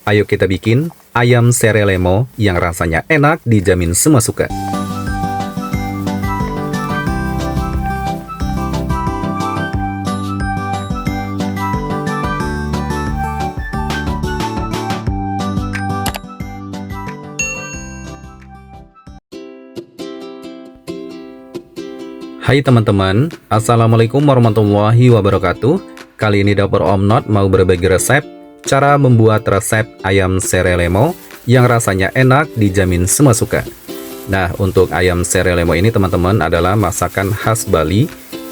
Ayo kita bikin ayam serelemo yang rasanya enak dijamin semua suka. Hai teman-teman, Assalamualaikum warahmatullahi wabarakatuh. Kali ini Dapur Om Not mau berbagi resep cara membuat resep ayam serelemo yang rasanya enak dijamin semua suka. Nah, untuk ayam serelemo ini teman-teman adalah masakan khas Bali.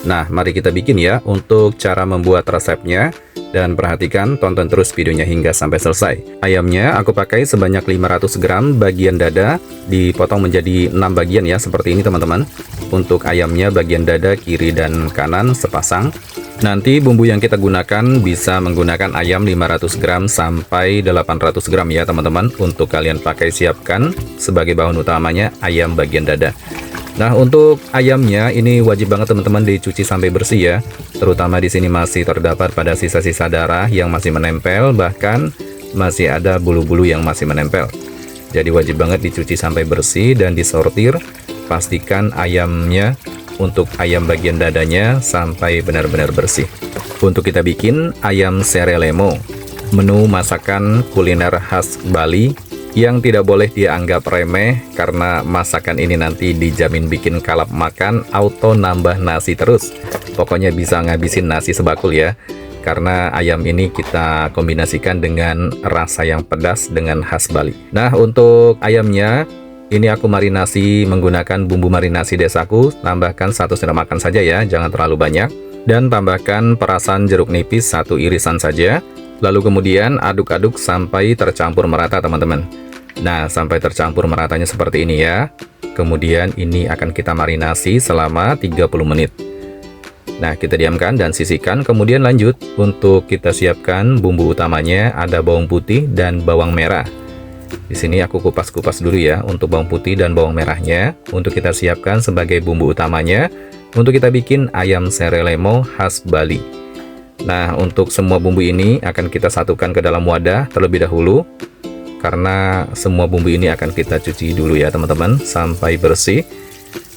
Nah, mari kita bikin ya untuk cara membuat resepnya. Dan perhatikan, tonton terus videonya hingga sampai selesai. Ayamnya aku pakai sebanyak 500 gram, bagian dada dipotong menjadi 6 bagian ya, seperti ini teman-teman. Untuk ayamnya bagian dada kiri dan kanan sepasang. Nanti bumbu yang kita gunakan bisa menggunakan ayam 500 gram sampai 800 gram ya teman-teman. Untuk kalian pakai siapkan sebagai bahan utamanya ayam bagian dada. Nah, untuk ayamnya ini wajib banget teman-teman dicuci sampai bersih ya. Terutama di sini masih terdapat pada sisa-sisa darah yang masih menempel, bahkan masih ada bulu-bulu yang masih menempel. Jadi wajib banget dicuci sampai bersih dan disortir. Pastikan ayamnya untuk ayam bagian dadanya sampai benar-benar bersih. Untuk kita bikin ayam serelemo, menu masakan kuliner khas Bali yang tidak boleh dianggap remeh, karena masakan ini nanti dijamin bikin kalap makan, auto nambah nasi terus. Pokoknya bisa ngabisin nasi sebakul ya, karena ayam ini kita kombinasikan dengan rasa yang pedas dengan khas Bali. Nah, untuk ayamnya ini aku marinasi menggunakan bumbu marinasi desaku. Tambahkan 1 sendok makan saja ya, jangan terlalu banyak. Dan tambahkan perasan jeruk nipis 1 irisan saja. Lalu kemudian aduk-aduk sampai tercampur merata teman-teman. Nah, sampai tercampur meratanya seperti ini ya. Kemudian ini akan kita marinasi selama 30 menit. Nah, kita diamkan dan sisihkan. Kemudian lanjut untuk kita siapkan bumbu utamanya, ada bawang putih dan bawang merah. Di sini aku kupas-kupas dulu ya untuk bawang putih dan bawang merahnya. Untuk kita siapkan sebagai bumbu utamanya untuk kita bikin ayam serelemo khas Bali. Nah, untuk semua bumbu ini akan kita satukan ke dalam wadah terlebih dahulu, karena semua bumbu ini akan kita cuci dulu ya teman-teman sampai bersih,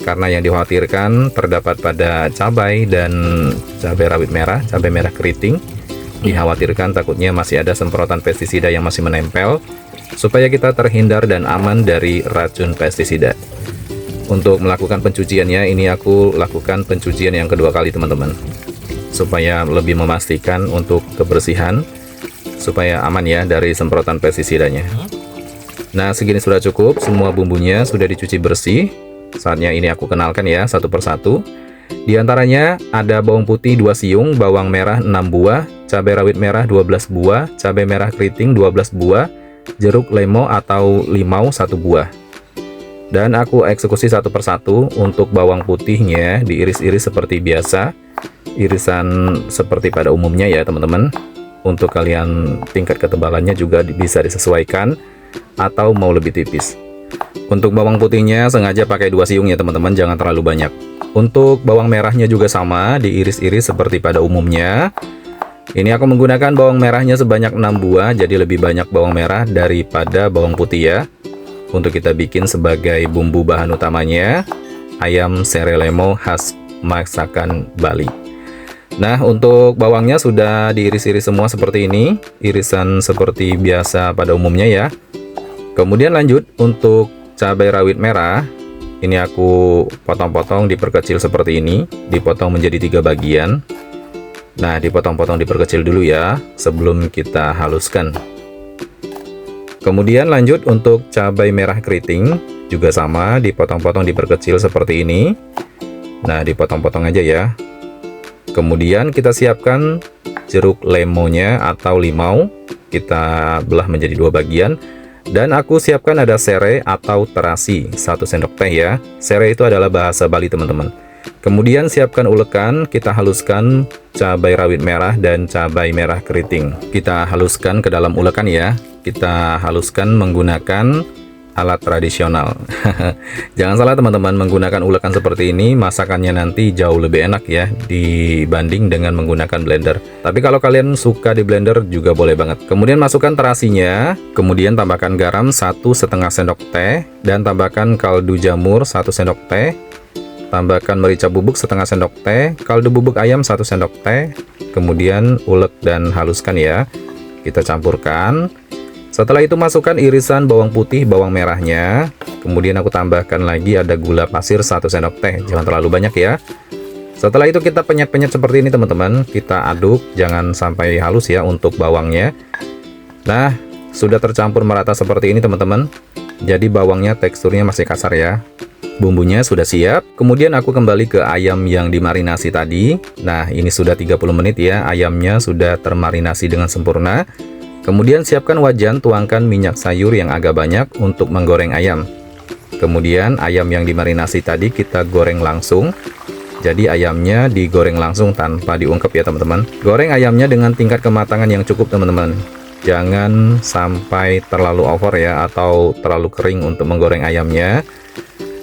karena yang dikhawatirkan terdapat pada cabai dan cabai rawit merah, cabai merah keriting. Dikhawatirkan takutnya masih ada semprotan pestisida yang masih menempel, supaya kita terhindar dan aman dari racun pestisida. Untuk melakukan pencuciannya, ini aku lakukan pencucian yang kedua kali teman-teman, supaya lebih memastikan untuk kebersihan, supaya aman ya dari semprotan pestisidanya. Nah, segini sudah cukup, semua bumbunya sudah dicuci bersih. Saatnya ini aku kenalkan ya satu persatu. Di antaranya ada bawang putih 2 siung, bawang merah 6 buah, cabai rawit merah 12 buah, cabai merah keriting 12 buah, jeruk lemo atau limau 1 buah. Dan aku eksekusi satu persatu. Untuk bawang putihnya diiris-iris seperti biasa, irisan seperti pada umumnya ya teman-teman. Untuk kalian tingkat ketebalannya juga bisa disesuaikan atau mau lebih tipis. Untuk bawang putihnya sengaja pakai 2 siung ya teman-teman, jangan terlalu banyak. Untuk bawang merahnya juga sama, diiris-iris seperti pada umumnya. Ini aku menggunakan bawang merahnya sebanyak 6 buah, jadi lebih banyak bawang merah daripada bawang putih ya. Untuk kita bikin sebagai bumbu bahan utamanya ayam serelemo khas masakan Bali. Nah, untuk bawangnya sudah diiris-iris semua seperti ini, irisan seperti biasa pada umumnya ya. Kemudian lanjut untuk cabai rawit merah, ini aku potong-potong diperkecil seperti ini, dipotong menjadi 3 bagian. Nah, dipotong-potong diperkecil dulu ya sebelum kita haluskan. Kemudian lanjut untuk cabai merah keriting, juga sama, dipotong-potong diperkecil seperti ini. Nah, dipotong-potong aja ya. Kemudian kita siapkan jeruk lemonya atau limau, kita belah menjadi 2 bagian. Dan aku siapkan ada serai atau terasi 1 sendok teh ya. Serai itu adalah bahasa Bali teman-teman. Kemudian siapkan ulekan, kita haluskan cabai rawit merah dan cabai merah keriting. Kita haluskan ke dalam ulekan ya. Kita haluskan menggunakan alat tradisional. Jangan salah teman-teman, menggunakan ulekan seperti ini masakannya nanti jauh lebih enak ya dibanding dengan menggunakan blender. Tapi kalau kalian suka di blender juga boleh banget. Kemudian masukkan terasinya, kemudian tambahkan garam 1,5 sendok teh dan tambahkan kaldu jamur 1 sendok teh. Tambahkan merica bubuk setengah sendok teh, kaldu bubuk ayam 1 sendok teh. Kemudian ulek dan haluskan ya. Kita campurkan. Setelah itu masukkan irisan bawang putih, bawang merahnya. Kemudian aku tambahkan lagi ada gula pasir 1 sendok teh. Jangan terlalu banyak ya. Setelah itu kita penyet-penyet seperti ini teman-teman. Kita aduk, jangan sampai halus ya untuk bawangnya. Nah, sudah tercampur merata seperti ini teman-teman. Jadi bawangnya teksturnya masih kasar ya. Bumbunya sudah siap. Kemudian aku kembali ke ayam yang dimarinasi tadi. Nah, ini sudah 30 menit ya. Ayamnya sudah termarinasi dengan sempurna. Kemudian siapkan wajan, tuangkan minyak sayur yang agak banyak untuk menggoreng ayam. Kemudian ayam yang dimarinasi tadi kita goreng langsung. Jadi ayamnya digoreng langsung tanpa diungkep ya teman-teman. Goreng ayamnya dengan tingkat kematangan yang cukup teman-teman. Jangan sampai terlalu over ya atau terlalu kering untuk menggoreng ayamnya.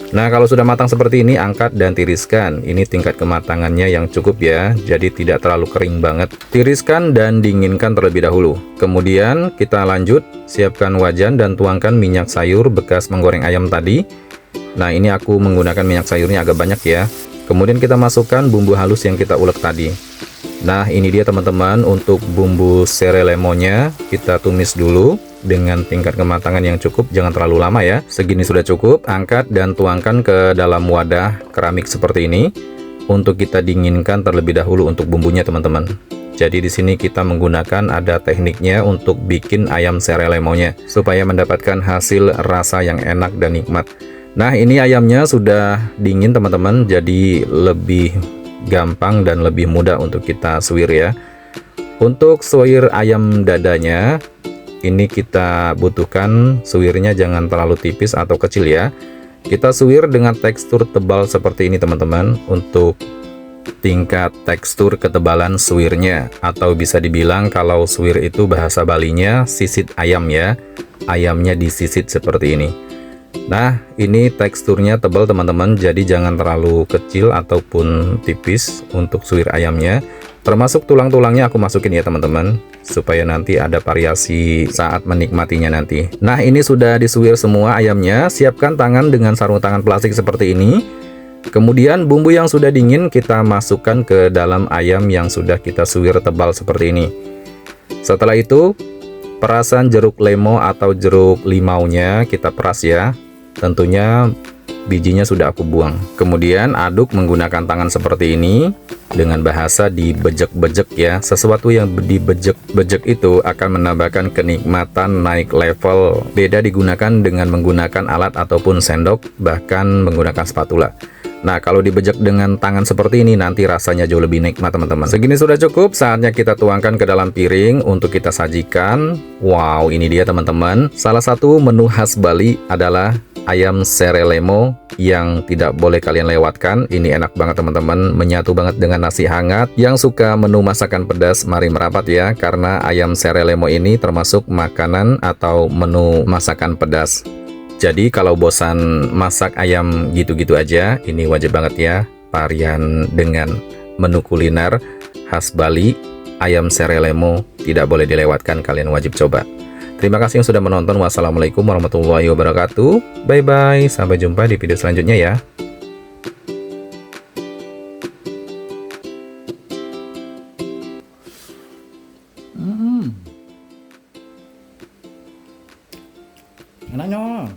Nah, kalau sudah matang seperti ini, angkat dan tiriskan. Ini tingkat kematangannya yang cukup ya, jadi tidak terlalu kering banget. Tiriskan dan dinginkan terlebih dahulu. Kemudian kita lanjut, siapkan wajan dan tuangkan minyak sayur bekas menggoreng ayam tadi. Nah, ini aku menggunakan minyak sayurnya agak banyak ya. Kemudian kita masukkan bumbu halus yang kita ulek tadi. Nah, ini dia teman-teman untuk bumbu serai lemonnya. Kita tumis dulu dengan tingkat kematangan yang cukup, jangan terlalu lama ya. Segini sudah cukup, angkat dan tuangkan ke dalam wadah keramik seperti ini untuk kita dinginkan terlebih dahulu untuk bumbunya teman-teman. Jadi di sini kita menggunakan ada tekniknya untuk bikin ayam serai lemonnya supaya mendapatkan hasil rasa yang enak dan nikmat. Nah, ini ayamnya sudah dingin teman-teman, jadi lebih gampang dan lebih mudah untuk kita suwir ya. Untuk suwir ayam dadanya, ini kita butuhkan suwirnya jangan terlalu tipis atau kecil ya. Kita suwir dengan tekstur tebal seperti ini teman-teman untuk tingkat tekstur ketebalan suwirnya, atau bisa dibilang kalau suwir itu bahasa Balinya sisit ayam ya. Ayamnya disisit seperti ini. Nah, ini teksturnya tebal teman-teman, jadi jangan terlalu kecil ataupun tipis untuk suwir ayamnya. Termasuk tulang-tulangnya aku masukin ya teman-teman, supaya nanti ada variasi saat menikmatinya nanti. Nah, ini sudah disuwir semua ayamnya. Siapkan tangan dengan sarung tangan plastik seperti ini. Kemudian bumbu yang sudah dingin kita masukkan ke dalam ayam yang sudah kita suwir tebal seperti ini. Setelah itu, perasan jeruk lemo atau jeruk limaunya kita peras ya. Tentunya bijinya sudah aku buang. Kemudian aduk menggunakan tangan seperti ini. Dengan bahasa dibejek-bejek ya. Sesuatu yang dibejek-bejek itu akan menambahkan kenikmatan naik level. Beda digunakan dengan menggunakan alat ataupun sendok, bahkan menggunakan spatula. Nah, kalau dibejek dengan tangan seperti ini nanti rasanya jauh lebih nikmat teman-teman. Segini sudah cukup, saatnya kita tuangkan ke dalam piring untuk kita sajikan. Wow, ini dia teman-teman. Salah satu menu khas Bali adalah ayam serai lemo yang tidak boleh kalian lewatkan. Ini enak banget teman-teman, menyatu banget dengan nasi hangat. Yang suka menu masakan pedas, mari merapat ya, karena ayam serai lemo ini termasuk makanan atau menu masakan pedas. Jadi kalau bosan masak ayam gitu-gitu aja, ini wajib banget ya, varian dengan menu kuliner khas Bali, ayam serai lemo tidak boleh dilewatkan, kalian wajib coba. Terima kasih yang sudah menonton. Wassalamualaikum warahmatullahi wabarakatuh. Bye-bye, sampai jumpa di video selanjutnya ya. Enaknya.